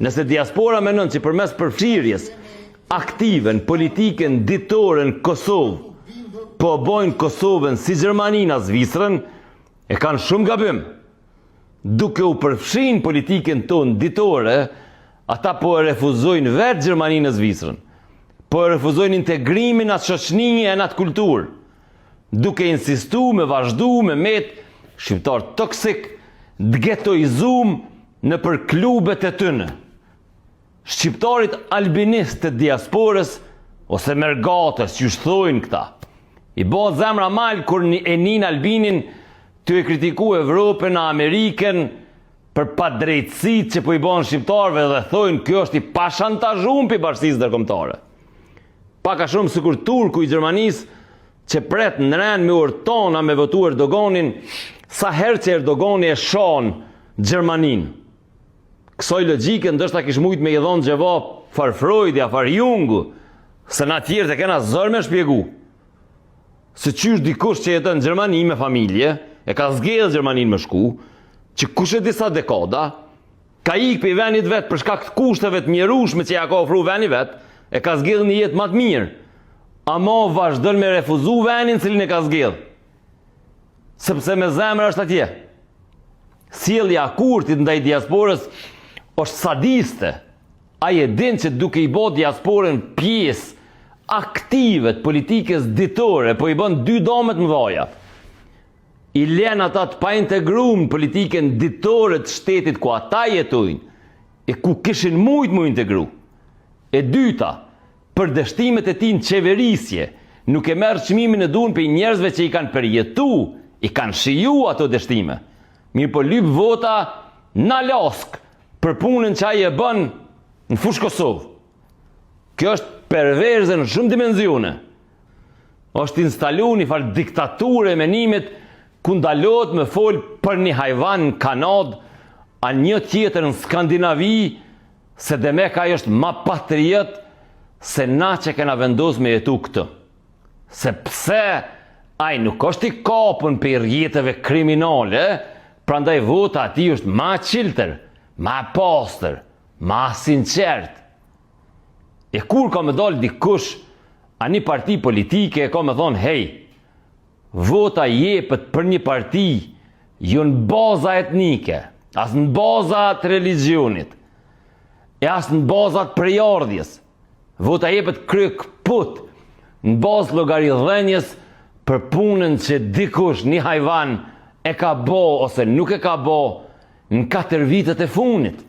Nëse diaspora menon që përmes përfshirjes aktive në politikën ditore në Kosovë po bojnë Kosovën si Gjermaninë a Zvicrën, e kanë shumë gabim. Duke u përfshin politikën tonë ditore, ata po e refuzojnë vetë Gjermaninë a Zvicrën, po e refuzojnë integrimin atë shoqënie e në atë kulturë, duke insistu me vazhdu me met shqiptar toksik, dgetoizum në për klubet e tënë. Shqiptarit albinist të diasporës, ose mergatës, që shthojnë këta, i bo zemra malë kur e nin Albinin të e kritiku Evropën a Ameriken për pa drejtësit që po i bon shqiptarve dhe thojnë kjo është i pashantazhum për bashkësisë ndërkombëtare. Paka shumë sikur Turku i Gjermanisë që pret në ren me urtona me votu Erdoganin, sa herë që Erdogani e shon Gjermaninë. Kësoj logjike ndështë kish mujt me i dhonë gjevap far Freudi, a far Jungu, se na tjerë të kena zër me shpjegu. Se qysh dikush që jetën në Gjermani me familje, e ka zgjedhë Gjermanin me shku, që kush e disa dekada, ka ik për i venit vetë për shkak të kushteve të mjerushme që ja ka ofru veni vetë, e ka zgjedhë një jetë matë mirë, ama vazhdon me refuzu venin cilin e ka zgjedhë. Sepse me zemër është atje. Sjellja kurtit ndaj diasporës është sadiste. Ai e din që duke i bë diasporën pjesë aktive të politikës ditore, po i bën dy domet mëdha. I lën ata të pa integruar në politikën ditore të shtetit ku ata jetojnë, e ku kishin mujt mu integru. E dyta, për dështimet e tij në qeverisje, nuk e merr çmimin e duhur për njerëzve që i kanë përjetu, i kanë shiju ato dështime. Mirë po lyp vota në Alask për punën që ai e bën në fushë Kosovë. Kjo është perverze në shumë dimensione. Është instalu një farë diktaturë e menimit ku ndalohet me fol për një hajvan në Kanadë, a një tjetër në Skandinavi, se Demeka është ma patriot se na që kena vendos me jetu këtë. Se pse ai nuk është i kapën për jetëve kriminale, prandaj vota ati është ma qiltër, ma pastër, ma sinqert. E kur ka me dalë dikush, a një parti politike ka me thonë, hej, vota jepet për një parti, jo në baza etnike, as në baza të religionit, e as në baza të prejardhjes. Vota jepet krye këput, në bazë llogaridhënies për punën që dikush, një hajvan, e ka bo ose nuk e ka bo në 4 vitet e funit.